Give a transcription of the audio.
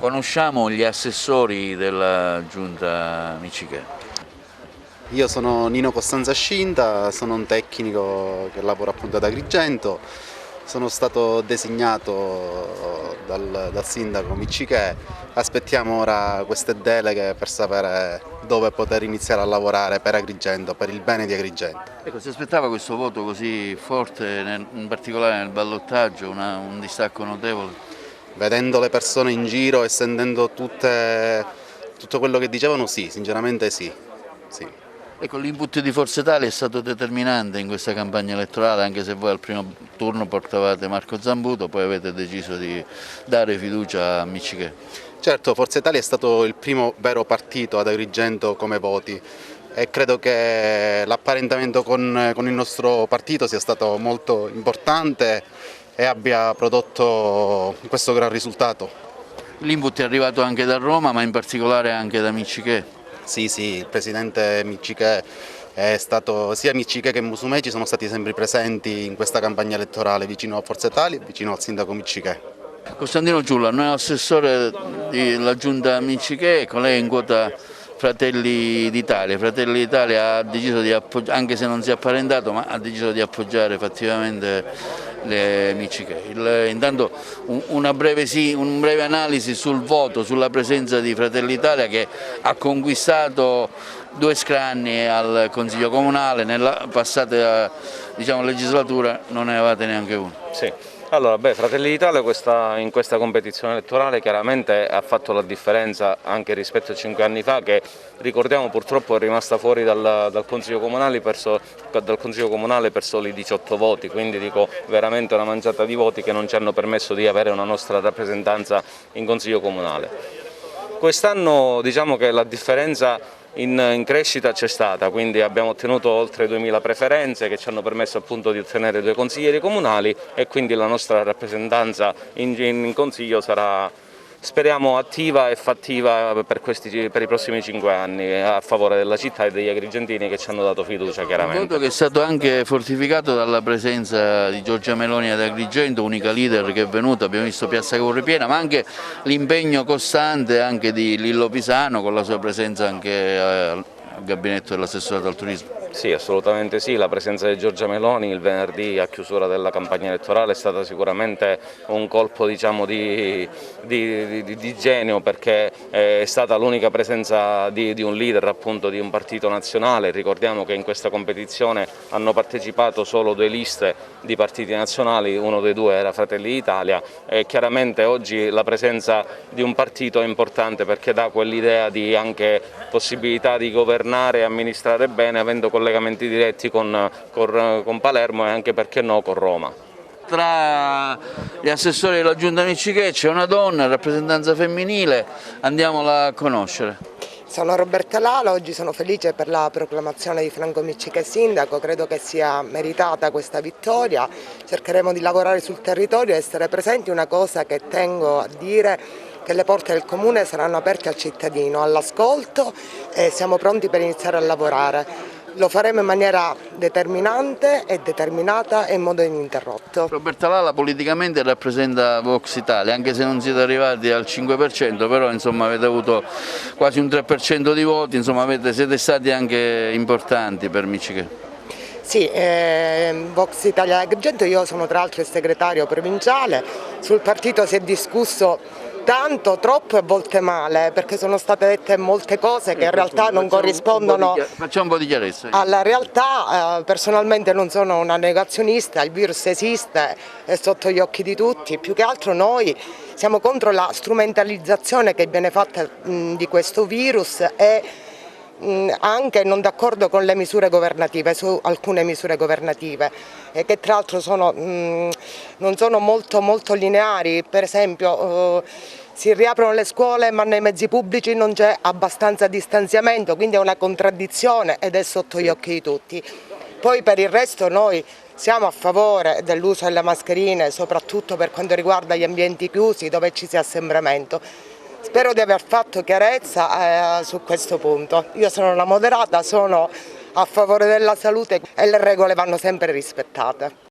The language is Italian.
Conosciamo gli assessori della Giunta Miccichè. Io sono Nino Costanza Scinda, sono un tecnico che lavora appunto ad Agrigento, sono stato designato dal sindaco Miccichè, aspettiamo ora queste deleghe per sapere dove poter iniziare a lavorare per Agrigento, per il bene di Agrigento. Ecco, si aspettava questo voto così forte, in particolare nel ballottaggio, un distacco notevole? Vedendo le persone in giro e sentendo tutto quello che dicevano, sì, sinceramente sì. Ecco, l'input di Forza Italia è stato determinante in questa campagna elettorale, anche se voi al primo turno portavate Marco Zambuto, poi avete deciso di dare fiducia a Miccichè. Certo, Forza Italia è stato il primo vero partito ad Agrigento come voti e credo che l'apparentamento con il nostro partito sia stato molto importante e abbia prodotto questo gran risultato. L'input è arrivato anche da Roma, ma in particolare anche da Miccichè. Sì, il presidente Miccichè è stato, sia Miccichè che Musumeci sono stati sempre presenti in questa campagna elettorale vicino a Forza Italia e vicino al sindaco Miccichè. Costantino Giulla, noi assessore della Giunta Miccichè, con lei in quota Fratelli d'Italia. Fratelli d'Italia ha deciso di appoggiare, anche se non si è apparentato, ma ha deciso di appoggiare fattivamente le Miccichè. Intanto una breve analisi sul voto, sulla presenza di Fratelli d'Italia che ha conquistato 2 scranni al Consiglio Comunale, nella passata legislatura non ne avevate neanche uno. Sì. Allora, Fratelli d'Italia in questa competizione elettorale chiaramente ha fatto la differenza anche rispetto a 5 anni fa, che ricordiamo purtroppo è rimasta fuori dal Consiglio Comunale per soli 18 voti, quindi dico veramente una manciata di voti che non ci hanno permesso di avere una nostra rappresentanza in Consiglio Comunale. Quest'anno diciamo che la differenza in crescita c'è stata, quindi abbiamo ottenuto oltre 2000 preferenze che ci hanno permesso appunto di ottenere 2 consiglieri comunali e quindi la nostra rappresentanza in Consiglio sarà, speriamo, attiva e fattiva per i prossimi 5 anni a favore della città e degli agrigentini che ci hanno dato fiducia chiaramente. Un voto che è stato anche fortificato dalla presenza di Giorgia Meloni ad Agrigento, unica leader che è venuta, abbiamo visto Piazza Corre piena, ma anche l'impegno costante anche di Lillo Pisano con la sua presenza anche al gabinetto dell'assessorato al turismo. Sì, assolutamente sì, la presenza di Giorgia Meloni il venerdì a chiusura della campagna elettorale è stata sicuramente un colpo diciamo, di genio, perché è stata l'unica presenza di un leader appunto di un partito nazionale. Ricordiamo che in questa competizione hanno partecipato solo 2 liste di partiti nazionali, uno dei 2 era Fratelli d'Italia e chiaramente oggi la presenza di un partito è importante perché dà quell'idea di anche possibilità di governare e amministrare bene avendo collegamenti diretti con Palermo e anche, perché no, con Roma. Tra gli assessori della Giunta Miccichè c'è una donna, rappresentanza femminile, andiamola a conoscere. Sono Roberta Lala, oggi sono felice per la proclamazione di Franco Miccichè sindaco, credo che sia meritata questa vittoria, cercheremo di lavorare sul territorio e essere presenti. Una cosa che tengo a dire, che le porte del Comune saranno aperte al cittadino, all'ascolto e siamo pronti per iniziare a lavorare. Lo faremo in maniera determinante e determinata e in modo ininterrotto. Roberta Lala politicamente rappresenta Vox Italia, anche se non siete arrivati al 5%, però insomma, avete avuto quasi un 3% di voti, insomma, siete stati anche importanti per Miccichè. Sì, Vox Italia Agrigento, io sono tra l'altro il segretario provinciale, sul partito si è discusso tanto, troppo e a volte male, perché sono state dette molte cose che in realtà non corrispondono Facciamo un po' di chiarezza. alla realtà. Personalmente non sono una negazionista, il virus esiste, è sotto gli occhi di tutti, più che altro noi siamo contro la strumentalizzazione che viene fatta di questo virus e anche non d'accordo con le misure governative, su alcune misure governative che tra l'altro non sono molto lineari. Per esempio si riaprono le scuole ma nei mezzi pubblici non c'è abbastanza distanziamento, quindi è una contraddizione ed è sotto gli occhi di tutti. Poi per il resto noi siamo a favore dell'uso delle mascherine, soprattutto per quanto riguarda gli ambienti chiusi dove ci sia assembramento. Spero di aver fatto chiarezza su questo punto. Io sono una moderata, sono a favore della salute e le regole vanno sempre rispettate.